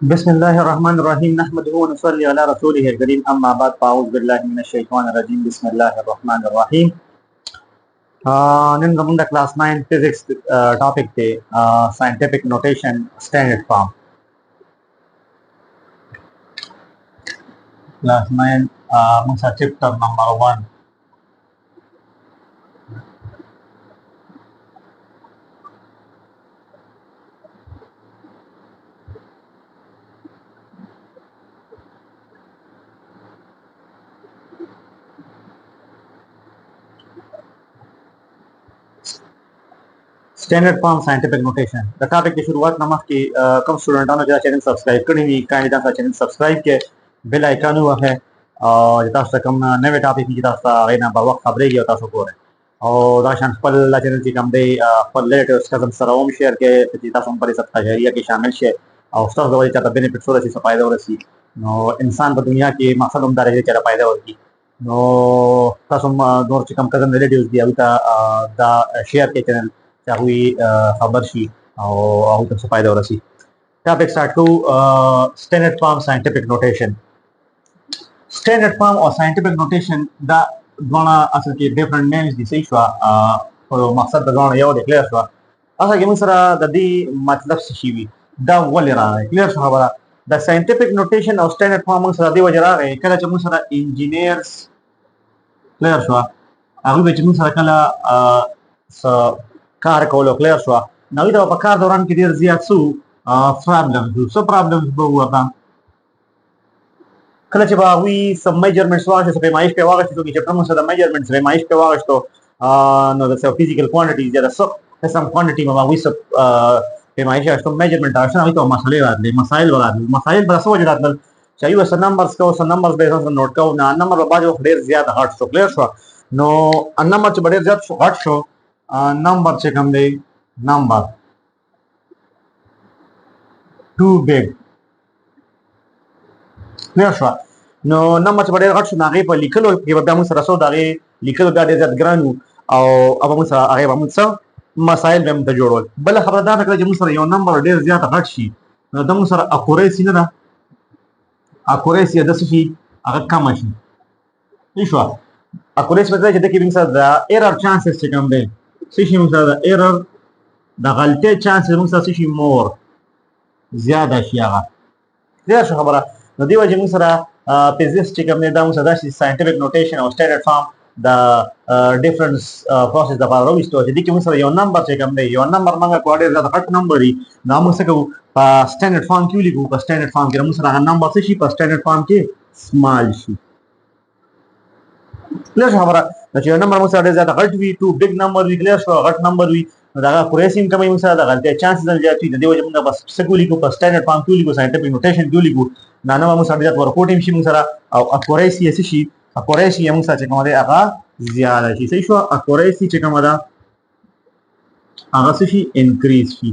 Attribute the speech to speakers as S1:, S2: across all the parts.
S1: बिस्मिल्लाहिर्रहमानिर्रहीम नहमदुहु व नुसल्ली अला रसूलिहिल करीम अम्मा बाद फ़अऊज़ु बिल्लाहि मिनश शैतानिर रजीम बिस्मिल्लाहिर्रहमानिर्रहीम निन ज़मून क्लास 9 फिजिक्स टॉपिक थे scientific notation standard form class 9 musa chapter number 1 standard form scientific notation the topic की शुरुआत नमक की कम स्टूडेंटों ने चैनल सब्सक्राइब करी हुई काइंडली चैनल सब्सक्राइब के बेल आइकन हुआ है और जता कम नवे टॉपिक की जता रेना बवक्त खबरें की होता सको है और दाशन पल चैनल की कम दे पल लेट उसका कम सराउम शेयर के जता सम पर सब खैरिया के शामिल शे और उसका दवाई चाहता बेनिफिट हो रही फायदा हो रही नो इंसान पर दुनिया के मकसद उम्दा रहे चारा फायदा होगी नो तासम नोर चिकम कजन रिलेटिव्स दिया दा शेयर के चैनल चाहुई खबर शी और तक फायदा हो रही topic start to standard form scientific notation standard form और साइंटिफिक नोटेशन दा दोना असल के डिफरेंट नेम्स दी सही शवा तो मकसद दा दोना यो क्लियर शवा असल के मुसरा दी मतलब शिवी दा वल रहा है क्लियर शवा बरा द साइंटिफिक नोटेशन और स्टैंडर्ड फॉर्म मुसरा दी वजह रहा है कला मुसरा इंजीनियर्स क्लियर शवा अभी बेच मुसरा कला कार कोलो क्लियर शवा नवी तो पकार दौरान की देर जिया सु प्रॉब्लम्स सो प्रॉब्लम्स बहुआ था कल जब हुई सब मेजरमेंट्स वागे सब पैमाइश पे वागे तो कि जब हम सब मेजरमेंट्स पैमाइश पे वागे तो नो द फिजिकल क्वांटिटीज या सब सम क्वांटिटी में हुई सब पैमाइश है तो मेजरमेंट आशन अभी तो मसले वाले मसाइल बस हो जाता है चाहिए वैसे नंबर्स का वैसे नंबर्स बेस ऑन नोट का ना नंबर बाजू देर ज्यादा हर्ट तो क्लियर शो नो नंबर च बड़े ज्यादा हर्ट शो नंबर च कम दे नंबर टू बिग क्लियर शो नो नंबर च बड़े हर्ट ना गे पर लिखलो के बाद हम सरसो दागे लिखलो दा दे ज्यादा ग्रानु او अब हम सर आगे हम सर मसाइल में त जोड़ो बल खबरदार कले जम सर यो नंबर ډیر زیات غټ شي نو دم سره اکوریسی نه ده اکوریسی د څه شي هغه کم شي نشو اکوریسی مطلب چې د کې موږ سره د ایرر چانسز چې کوم دی څه شي موږ سره د ایرر د غلطۍ چانسز موږ سره څه شي مور زیاده شي هغه دا شو خبره نو دی وجه موږ سره فزیکس چې کوم دی دا موږ سره د ساينټیفیک نوټیشن او سټانډرډ فارم د ډیفرنس پروسس د لپاره وستو چې د کې موږ سره یو نمبر چې کوم دی یو نمبر موږ کوډر د غټ نمبر دی دا موږ څه کوو په سټانډرډ فارم کې لیکو په سټانډرډ فارم کې موږ سره هغه نمبر څه شي په سټانډرډ فارم کې سمال شي کلیئر خبره چې یو نمبر موږ سره ډیر زیات غټ وي ټو بیگ نمبر وی کلیئر شو غټ نمبر وي دا پروسیسینګ کوي موږ سره د غلطۍ چانسز نه زیات دي د دې وجه موږ بس څه کوو لیکو په سټانډرډ فارم کې لیکو ساينټیفیک نوټیشن کې لیکو دا نو موږ سره ډیر ورکوټ شي موږ سره او اکوریسی څه شي اکوریسی موږ سره چې کوم دی هغه زیاده شي صحیح شو اکوریسی چې کومه ده هغه څه شي انکریز شي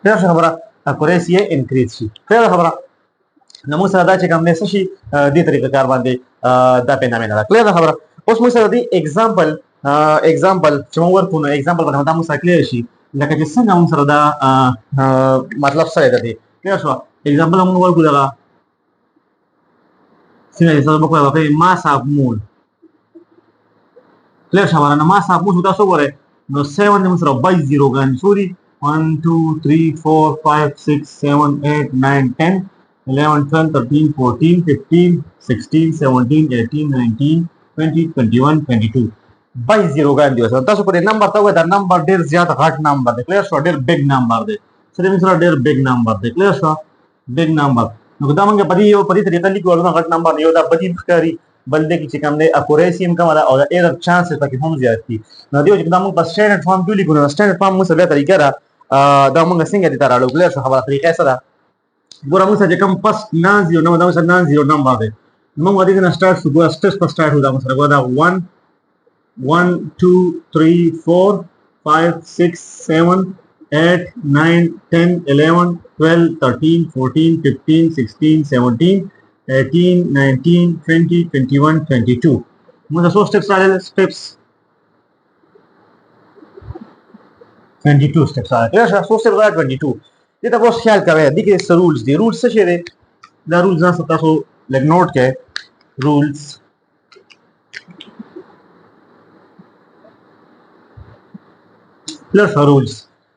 S1: دا خبره اکوریسی انکریز شي دا خبره نو موږ سره دا چې کوم څه شي دې طریقې کار باندې دا په نامه نه کلیئر خبره اوس موږ سره دی اگزامپل چې موږ ورکو نو اگزامپل باندې دا موږ سره کلیئر شي لکه چې څنګه موږ سره دا مطلب څه دی کلیئر شو اگزامپل موږ ورکو دا څنګه چې تاسو وګورئ په ماس اف مول کلیئر شو نه ماس اف مول تاسو وګورئ نو 7 موږ سره 22 ګان سوري 1 2 3 4 5 6 7 8 9 10 11 12 13 14 15 16 17 18 19 20 21 22 22 ګان دی تاسو په نمبر ته وګورئ دا نمبر ډیر زیات غټ نمبر دی کلیئر شو ډیر بیگ نمبر دی سره ډیر بیگ نمبر دی کلیئر شو بیگ نمبر نو دا موږ په دې یو په دې طریقه لیکو نو غټ نمبر یو دا بدی ښکاری بل دې چې کوم دی اکوریسی هم کم ده او دا ایرر چانسز پکې هم زیات دي نو دیو چې دا موږ په سټانډرډ فارم کې لیکو نو سټانډرډ فارم موږ سره طریقه را دا موږ څنګه دي تر اړو کلیئر شو خبره طریقه سره ګور موږ چې کوم پس نان زیرو نو دا موږ نان زیرو نمبر دی موږ دې نه سٹارټ شو ګور سټیپ پر سٹارټ هو دا موږ سره ګور دا 1 2 3 4 5 6 7 8 9 10 11 12 13 14 15 16 17 18 19 20 21 22 मुझे सो स्टेप्स आ रहे स्टेप्स 22 स्टेप्स आ रहे हैं सो स्टेप्स आ 22 دې ته اوس خیال کوئ دې کې څه رولز دي رولز څه شی دی دا رولز ځان تاسو لږ نوٹ کړئ رولز پلس رولز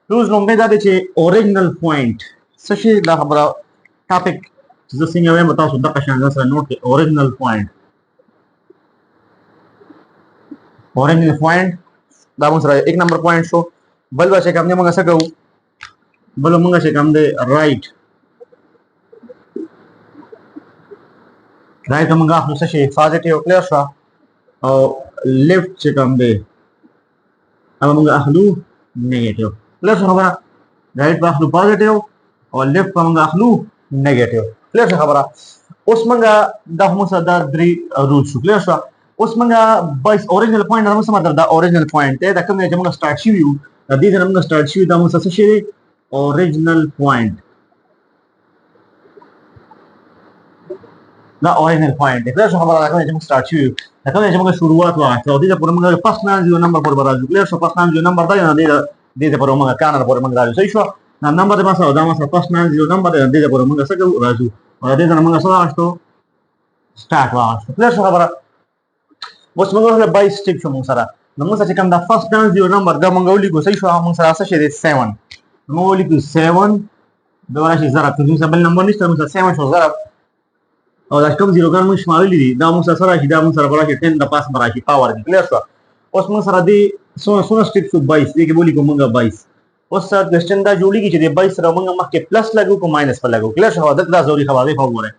S1: لومړی دا دی چې اوریجنل پوینټ څه شی دا خبره ټاپک چې زه څنګه وایم تاسو دغه شان ځان سره نوٹ کړئ اوریجنل پوینټ دا موږ سره 1 نمبر پوینټ شو بل به چې کوم دی موږ څه کوو بل موږ چې کوم دی رائټ موږ اخلو څه شي پوزټیو کلیر شو او لیفټ چې کوم دی هغه موږ اخلو نیگیټیو کلیر شو خبره رائټ به اخلو پوزټیو او لیفټ به موږ اخلو نیگیټیو کلیر شو خبره اوس موږ دا موږ سره دا درې رول شو کلیر شو اوس موږ بس اوریجنل پوینټ دا څه مطلب دا اوریجنل پوینټ دی دا کوم چې موږ سٹارټ شي یو د دې نه موږ سٹارټ شي دا موږ څه شي اوریجنل پوینټ دا اوریجنل پوینټ دی کله خبره راکړه چې موږ سٹارټ شي دا کوم چې موږ شروعات واخلو دې په موږ فرست نان نمبر پر راځو کله شو فرست نان نمبر دا نه دې په موږ کانر پر موږ راځو صحیح شو نمبر دې مسا دا مسا فرست نان نمبر دې په موږ څه راځو او دې نه موږ څه واخلو سٹارټ واخلو کله خبره اوس موږ له 22 سټیپ شو موږ سره نو موږ چې کوم دا فرست نان نمبر دا موږ ولیکو صحیح شو موږ سره څه شي 7 موږ ولیکو 7 دا راشي زره کوم څه بل نمبر نشته موږ 7 شو زره او دا کوم زیروګان موږ شمارلي دي دا موږ سره راشي دا موږ سره راشي 10 د پاس راشي پاور دی کلیئر شو اوس موږ سره دی سونه سټیپ شو 22 دې کې ولیکو موږ 22 اوس سره کوېسچن دا جوړیږي چې د 22 سره موږ مخکې پلس لګو کو ماینس پر لګو کلیئر شو دا ضروري خبره دی خبره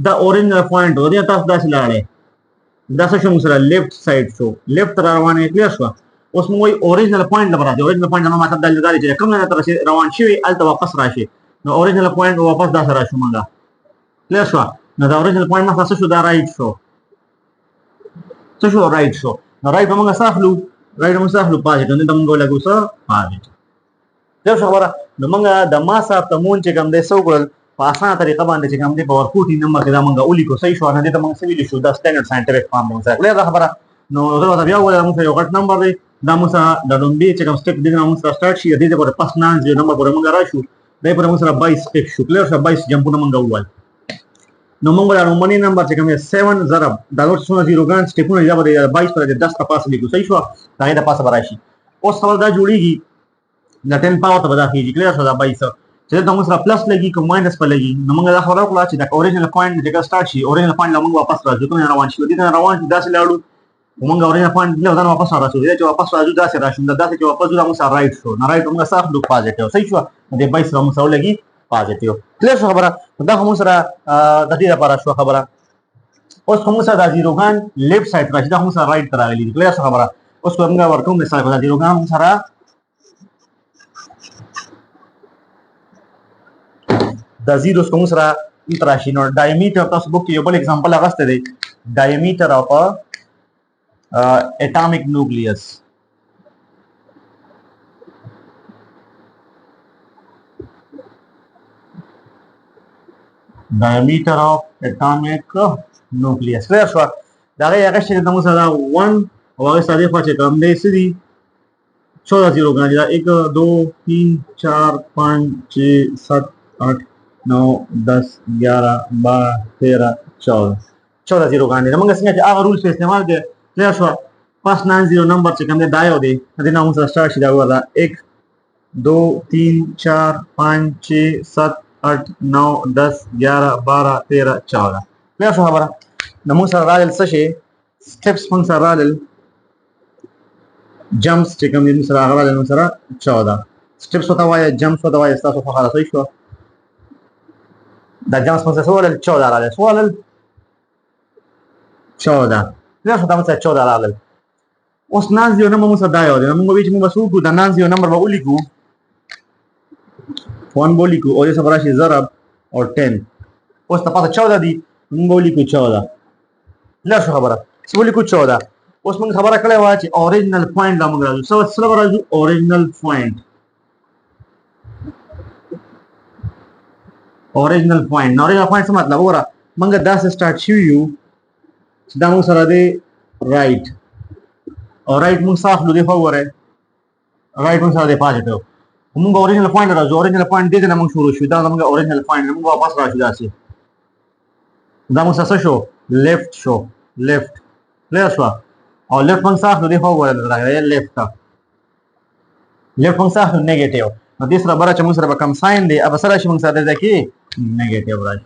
S1: دا اورینجل پوینټ و دې تاسو داسې لاړې دا څه شو موږ سره لیفټ سایډ شو لیفټ روانه کلیئر شو اوس موږ وایي اوریجنل پوینټ لپاره دی اوریجنل پوینټ نو مطلب دا لګاري چې کوم نه تر روان شي الته واپس راشي نو اوریجنل پوینټ واپس دا سره شو موږ کلیئر شو نو دا اوریجنل پوینټ نه څه شو دا رائټ شو څه شو رائټ شو نو رائټ موږ سافلو رائټ موږ سافلو پازیټیو نو موږ لګو سره پازیټیو دا خبره نو موږ د ما صاحب ته مون چې کوم دې سو کول په اسانه طریقه باندې چې کوم دې په ورکوټي نمبر کې دا موږ ولیکو صحیح شو نه دې ته موږ سویل شو دا سټانډرډ ساينټیفیک فارم موږ سره کلیئر خبره نو دا بیا ولا موږ یو غټ نمبر دی دا موږ د لومبي چې کوم سټیپ دې موږ سره سٹارټ شي دې په پاس نان جو نمبر پر موږ راشو دې پر موږ سره 22 سټیپ شو کلیئر شو 22 جمپونه موږ ووال نو موږ دا نومونی نمبر چې کوم 7 ضرب دا ورته څونه زیروګان سټیپونه یا به 22 پر 10 ته پاس لیکو صحیح شو دا د پاسه راشي اوس سوال دا جوړیږي د 10 پاور ته بدل کیږي کلیئر شو دا 22 چې دا موږ سره پلس لګي کوم ماینس په لګي نو موږ دا خبره وکړه چې دا اوریجنل پوینټ چې سٹارټ شي اوریجنل پوینټ موږ واپس راځو کوم روان شي دې روان شي داسې لاړو موږ اوریجنل پوینټ له ځان واپس راځو چې واپس راځو داسې راشو دا داسې چې واپس موږ سره رائټ شو نه رائټ موږ صاف لو پوزټیو صحیح شو دې 22 سره موږ سره لګي پوزټیو کلیئر شو خبره دا موږ سره د دې لپاره شو خبره اوس موږ سره د زیروګان لیفټ سایډ راځي دا موږ سره رائټ ته راغلي کلیئر شو خبره اوس موږ ورکوم مثال په زیروګان سره د زیروز کوم سره انتراشي نو ډایمیټر تاسو بوک یو بل एग्जांपल اغسته دی ډایمیټر اف اټامیک نیوکلیس diameter of atomic nucleus clear شو دا هغه شی د موږ سره 1 او هغه سره په چې کوم دی سړي 14 زیرو غاړي دا 1 2 3 4 5 6 7 8 9 10 11 12 13 14 زیرو غاړي موږ څنګه چې هغه رولز په استعمال کې clear شو پاس 90 نمبر چې کوم دی دا یو دی د نوم سره سٹارټ شي دا ولا 1 2 3 4 5 6 7 8 9 10 11 12 13 14 کلیئر شو خبره نو موږ سره راغل څه شي سټیپس موږ سره راغل جمپس چې کوم دي موږ سره راغل موږ سره 14 سټیپس وتا وایي جمپس وتا وایي تاسو په خاطر صحیح شو دا جمپس موږ سره راغل 14 راغل سوال 14 کلیئر شو دا موږ سره 14 راغل اوس نانزیو نمبر موږ سره دا یو دی موږ وی چې موږ وسو کو دا نانزیو نمبر به ولیکو 1 बोली को और ये सब राशि ضرب और 10 اوس ته پته 14 دی موږ بولی کو 14 لا شو خبره څه بولی کو 14 اوس موږ خبره کړې و چې اوریجنل پوینټ لا موږ راځو څه راځو اوریجنل پوینټ اوریجنل پوینټ څه مطلب وره موږ دا سٹارټ شو یو چې دا موږ سره دی رائټ او رائټ موږ صاف لو دی فوره رائټ موږ سره دی پوزټیو موږ اوريجنل پوینټ راځو اوريجنل پوینټ دې نه موږ شروع شو دا موږ اوريجنل پوینټ موږ واپس راشو داسې دا موږ څه شو لیفت شو لیفت کلیر شو او لیفت موږ صاحب دې خو ورته راغلی لیفت لیفت موږ صاحب نیگیټیو نو دې سره بره چې موږ سره به کم ساين دی اب سره چې موږ سره ده کې نیگیټیو راځي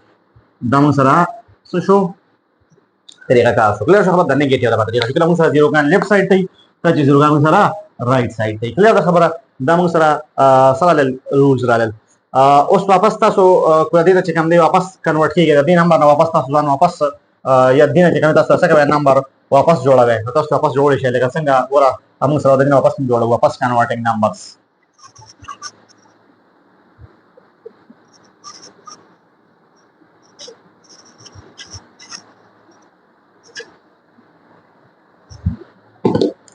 S1: دا موږ سره څه شو طریقه کار شو کلیر شو خبر د نیگیټیو د طریقه کله موږ سره زیرو ګان لیفت سایډ ته ته چې زیرو ګان موږ سره رائټ سایډ ته کلیر خبره دا موږ سره سره رولز رالل اوس واپس تاسو کو دې چې کوم دی واپس کنورټ کیږي د دې نمبر نه واپس تاسو ځان واپس یا دینه چې کوم تاسو څه کوي نمبر واپس جوړوي تاسو واپس جوړی شئ لکه څنګه ورا موږ سره د دې واپس جوړو واپس کنورټینګ نمبرز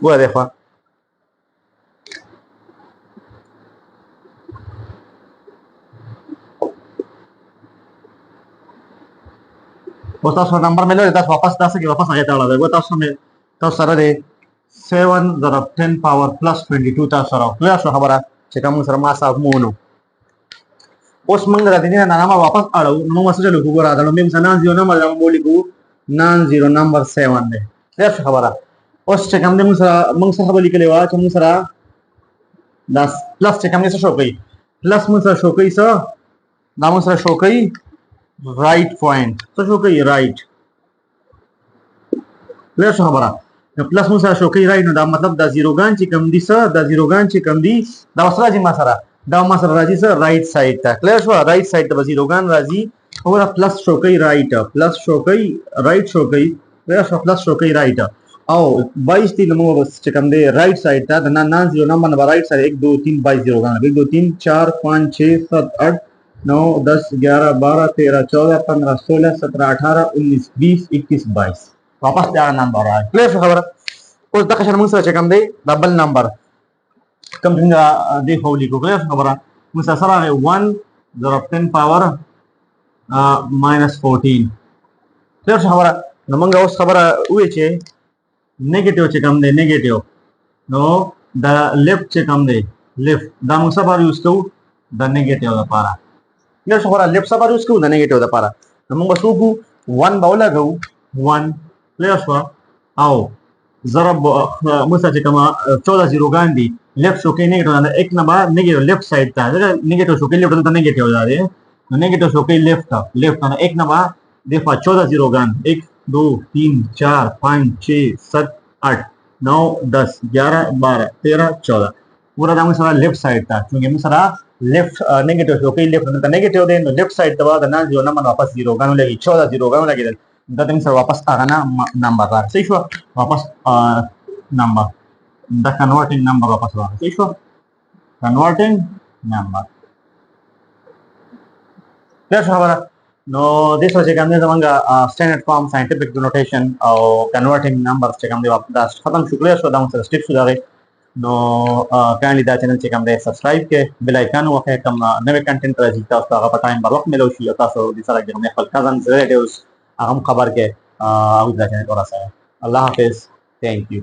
S1: ګوره دی خوا اوس تاسو نمبر مې لري تاسو واپس تاسو کې واپس هغه ته وړاندې ګوره تاسو مې تاسو سره دی 7 ضرب 10 پاور پلس 22 تاسو سره کلیئر شو خبره چې کوم سره ما صاحب مونو اوس موږ د دې نه نامه واپس اړو نو موږ څه چلو ګوره دا نو موږ سنان زیرو نمبر دا بولی کو نان زیرو نمبر 7 دی کلیئر شو خبره اوس چې کوم دې موږ سره خبرې کړې و چې موږ سره دا پلس چې کوم څه شو کوي پلس موږ سره شو کوي څه دا موږ سره شو کوي رائٹ پوینٹ څه شو کوي رائٹ کلیئر شو خبره پلس موږ سره شو کوي رائٹ نو دا مطلب دا زیروګان چې کوم دي څه دا زیروګان چې کوم دي دا وسره راځي ما سره راځي څه رائٹ سایډ ته کلیئر شو رائٹ سایډ ته زیروګان راځي او پلس شو کوي رائٹ پلس شو کوي رائٹ شو کوي کلیئر شو پلس شو کوي رائٹ او 22 تین موږ چې کوم دی رائٹ سایډ ته د نان زیرو نمبر نه رائٹ سایډ 1 2 3 22 زیروګان 1 2 3 4 5 6 7 8 9 10 11 12 13 14 15 16 17 18 19 20 21 22 واپس دا نمبر راځي کلیئر شو خبره اوس د قشر موږ سره چې کوم دی ډبل نمبر کوم څنګه دی خو لیکو کلیئر خبره موږ سره 1 ضرب 10 پاور minus 14 کلیئر شو خبره نو موږ اوس خبره وې چې نیگیټیو چې کوم دی نیگیټیو نو د لیفت چې کوم دی لیفت دا موږ سره یوز کوو د نیگیټیو لپاره کلیئر شو خبره لیفت سره یوز کوو د نیگیټیو لپاره نو موږ وسو 1 باولا غو 1 کلیئر شو او ضرب موږ چې کوم 14 زیروګان دي لیفت شو کې نیگیټیو نه ایک نه بعد نیگیټیو لیفت سایډ ته نیگیټیو شو کې لیفت ته نیگیټیو دا دی نو نیگیټیو شو کې لیفت نه ایک نه بعد دفعه 14 زیروګان 1 2 3 4 5 6 7 8 9 10 11 12 13 14 पूरा दाम सारा लेफ्ट साइड था क्योंकि हम सारा लेफ्ट नेगेटिव शो के लेफ्ट में नेगेटिव दे तो लेफ्ट साइड दबा ना जीरो नंबर वापस जीरो गानो लगी 14 जीरो गानो लगी द दिन सर वापस आगा ना नंबर आ सही हुआ वापस नंबर द कन्वर्टिंग नंबर वापस आ सही हुआ कन्वर्टिंग नंबर क्या हमारा No, this was a standard form scientific notation or converting numbers. Check on the खत्म शुक्रिया सो दाम से स्टेप्स सुधारे no kindly दा channel check on the subscribe के बेल आइकन वो है कम नए कंटेंट रजिस्टर उसका आप टाइम पर वक्त मिलो शी होता सो दिसरा के हमने फल कजन रिलेटिव्स अहम खबर के आउट दा चैनल थोड़ा सा अल्लाह हाफिज थैंक यू